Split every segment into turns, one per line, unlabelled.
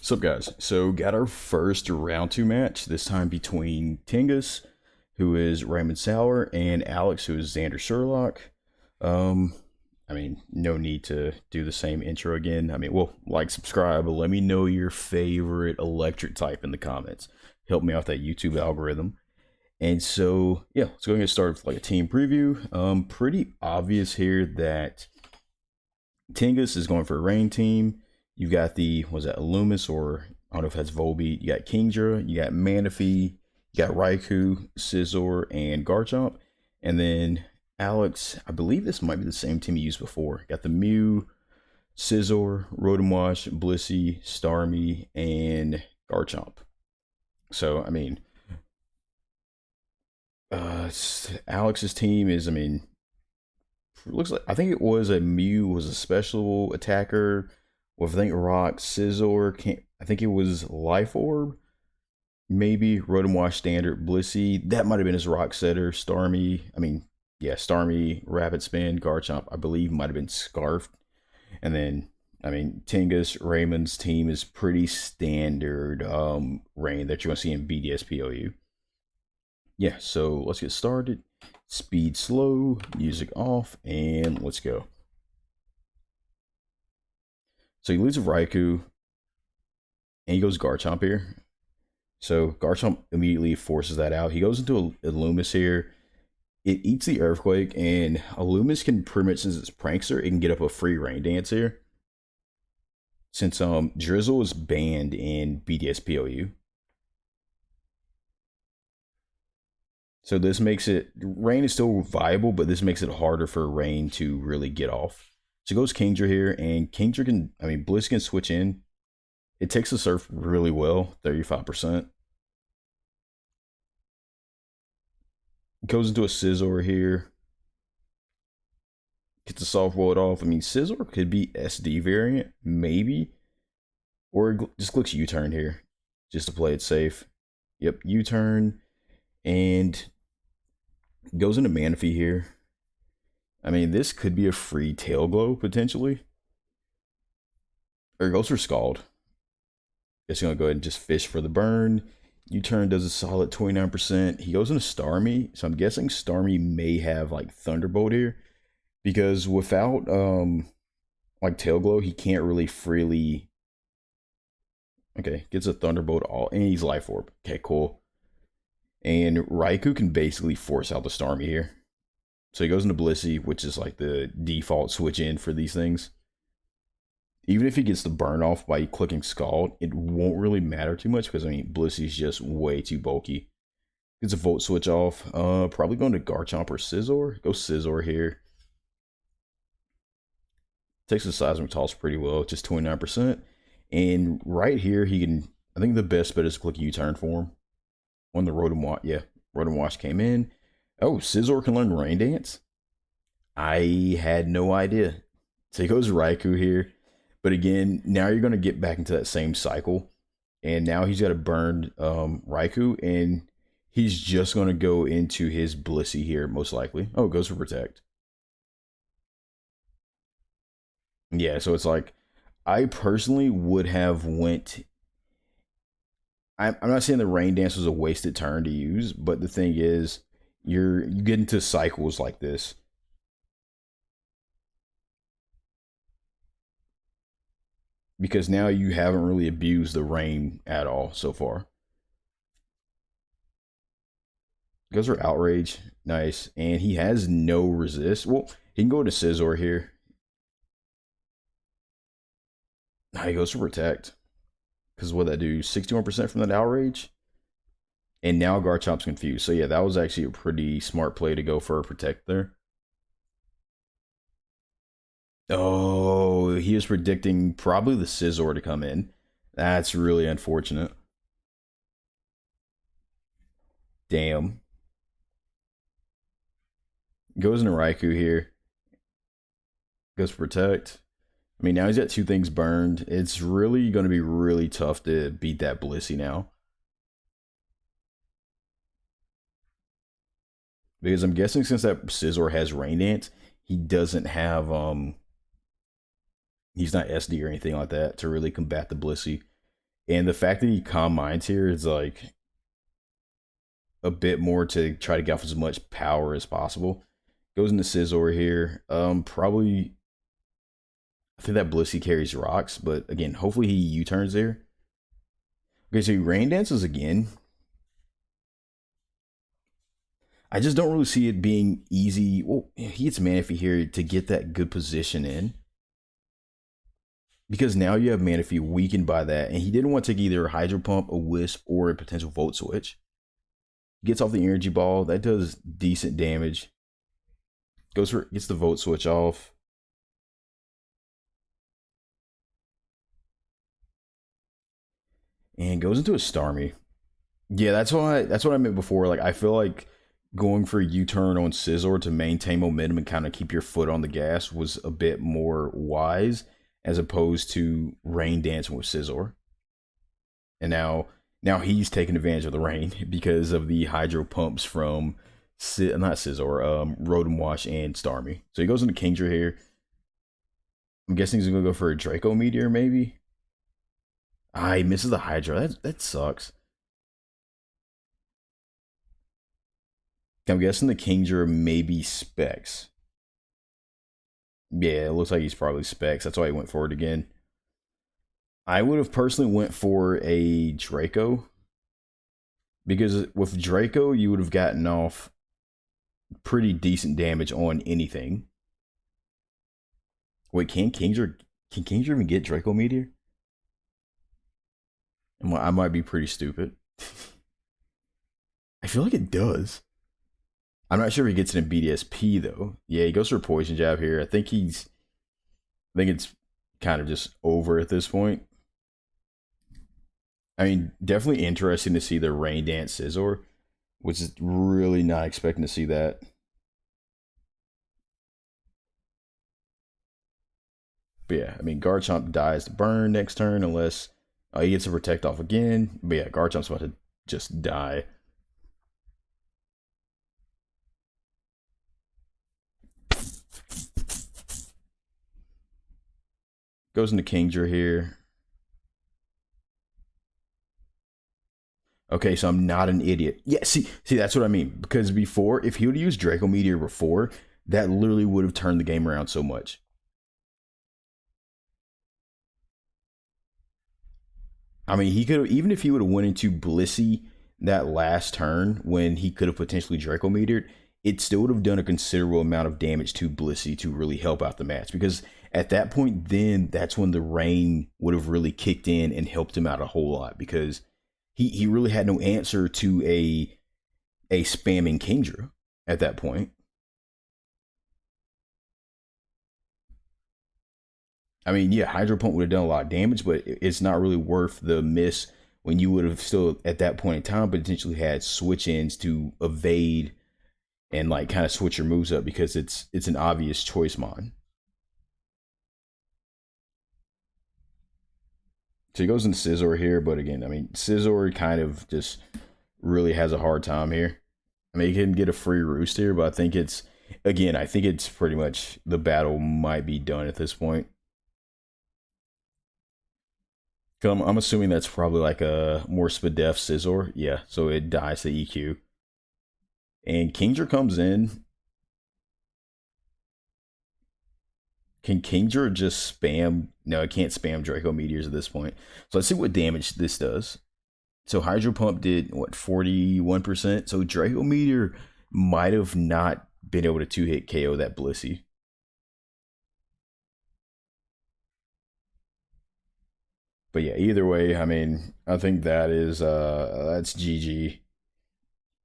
What's up, guys? So, got our first round two match, this time between Tingus, who is Raymond Sauer, and Alex, who is Xander Sherlock. Um, no need to do the same intro again. Well, like, subscribe, but let me know your favorite electric type in the comments. Help me out with that YouTube algorithm. And so, yeah, let's go ahead and get started with like a team preview. Pretty obvious here that Tingus is going for a rain team. You got the, was that Illumis, or I don't know if that's Volbeat. You got Kingdra, you got Manaphy, you got Raikou, Scizor, and Garchomp. And then Alex, I believe this might be the same team he used before. Got the Mew, Scizor, Rotomwash, Blissey, Starmie, and Garchomp. So, Alex's team is, looks like, I think it was a Mew was a special attacker with, I think, Rock, Scizor, I think it was Life Orb, maybe Rotomwash Standard, Blissey, that might have been his Rock Setter, Starmie, Starmie, Rapid Spin, Garchomp, I believe might have been Scarfed, and then, Tingus, Raymond's team is pretty standard rain that you're going to see in BDSP OU. Yeah, so let's get started. Speed slow, music off, and let's go. So he leads a Raikou, and he goes Garchomp here. So Garchomp immediately forces that out. He goes into a Illumis here. It eats the Earthquake, and Illumis can pretty much, since it's Prankster, it can get up a free Rain Dance here. Since Drizzle is banned in BDSP OU. So this makes it, Rain is still viable, but this makes it harder for Rain to really get off. So goes Kingdra here, and Kingdra can, Bliss can switch in. It takes the Surf really well, 35%. Goes into a Scizor here. Gets the soft world off. Scizor could be SD variant, maybe. Or just clicks U-turn here, just to play it safe. Yep, U-turn. And goes into Manaphy here. This could be a free Tail Glow, potentially. Or goes for Scald. Guess you're going to go ahead and just fish for the burn. U-turn does a solid 29%. He goes into Starmie. So I'm guessing Starmie may have, like, Thunderbolt here. Because without, Tail Glow, he can't really freely... Okay, gets a Thunderbolt all... And he's Life Orb. Okay, cool. And Raikou can basically force out the Starmie here. So he goes into Blissey, which is like the default switch in for these things. Even if he gets the burn off by clicking Scald, it won't really matter too much because, Blissey's just way too bulky. Gets a Volt switch off. Probably going to Garchomp or Scizor. Go Scizor here. Takes the Seismic Toss pretty well, just 29%. And right here, he can, I think the best bet is to click U-turn for him. On the Rotomwash, yeah, Rotomwash came in. Oh, Scizor can learn Rain Dance? I had no idea. So he goes Raikou here. But again, now you're going to get back into that same cycle. And now he's got to burn Raikou. And he's just going to go into his Blissey here, most likely. Oh, it goes for Protect. Yeah, so it's like, I personally would have went... I'm not saying the Rain Dance was a wasted turn to use, but the thing is, you get into cycles like this. Because now you haven't really abused the rain at all so far. Goes for Outrage. Nice. And he has no resist. Well, he can go to Scizor here. He goes for Protect. Because what that do? 61% from that Outrage? And now Garchomp's confused. So yeah, that was actually a pretty smart play to go for a Protect there. Oh, he was predicting probably the Scizor to come in. That's really unfortunate. Damn. Goes into Raikou here. Goes for Protect. Now he's got two things burned. It's really going to be really tough to beat that Blissey now. Because I'm guessing since that Scizor has Rain Dance, he doesn't have he's not SD or anything like that to really combat the Blissey. And the fact that he calm minds here is like a bit more to try to get off as much power as possible. Goes into Scizor here. Probably I think that Blissey carries rocks, but again, hopefully he U-turns there. Okay, so he rain dances again. I just don't really see it being easy. Well, he gets Manaphy here to get that good position in. Because now you have Manaphy weakened by that, and he didn't want to take either a Hydro Pump, a Wisp, or a potential Volt Switch. Gets off the Energy Ball. That does decent damage. Gets the Volt Switch off. And goes into a Starmie. Yeah, that's what I meant before. Like I feel like going for a U-turn on Scizor to maintain momentum and kind of keep your foot on the gas was a bit more wise as opposed to rain dancing with Scizor. And now he's taking advantage of the rain because of the hydro pumps from not Scizor, Rotom Wash and Starmie. So he goes into Kingdra here. I'm guessing he's gonna go for a Draco Meteor, maybe. Ah, he misses the Hydro. That sucks. I'm guessing the Kingdra maybe Specs. Yeah, it looks like he's probably Specs. That's why he went for it again. I would have personally went for a Draco. Because with Draco, you would have gotten off pretty decent damage on anything. Wait, can Kingdra even get Draco Meteor? I might be pretty stupid. I feel like it does. I'm not sure if he gets it in BDSP though. Yeah, he goes for a Poison Jab here. I think it's kind of just over at this point. I mean, definitely interesting to see the Rain Dance Scizor, which is really not expecting to see that. But yeah, I mean, Garchomp dies to burn next turn unless he gets a Protect off again. But yeah, Garchomp's about to just die. Goes into Kingdra here. Okay, so I'm not an idiot. Yeah, see, that's what I mean. Because before, if he would have used Draco Meteor before, that literally would have turned the game around so much. I mean, he could have, even if he would have went into Blissey that last turn when he could have potentially Draco Meteored, it still would have done a considerable amount of damage to Blissey to really help out the match. Because at that point, then that's when the rain would have really kicked in and helped him out a whole lot. Because he really had no answer to a spamming Kingdra at that point. I mean, yeah, Hydro Pump would have done a lot of damage, but it's not really worth the miss when you would have still at that point in time potentially had switch ins to evade and like kind of switch your moves up because it's an obvious choice mon. So he goes into Scizor here, but again, I mean, Scizor kind of just really has a hard time here. I mean, he can get a free roost here, but I think it's pretty much the battle might be done at this point. I'm assuming that's probably like a more Spadef Scizor. Yeah, so it dies to EQ. And Kingdra comes in. Can Kingdra just spam? No, it can't spam Draco Meteors at this point. So let's see what damage this does. So Hydro Pump did, what, 41%? So Draco Meteor might have not been able to 2-hit KO that Blissey. But yeah, either way, I mean, I think that's GG.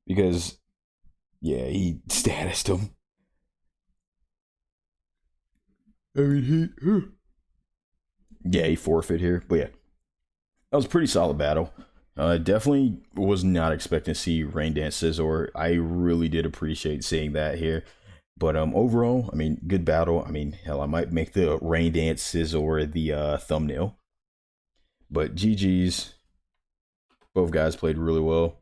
Because, yeah, he statused him. I mean, he forfeit here. But yeah, that was a pretty solid battle. Definitely was not expecting to see Rain Dance Scizor. I really did appreciate seeing that here. But overall, I mean, good battle. I mean, hell, I might make the Rain Dance Scizor the thumbnail. But GG's. Both guys played really well.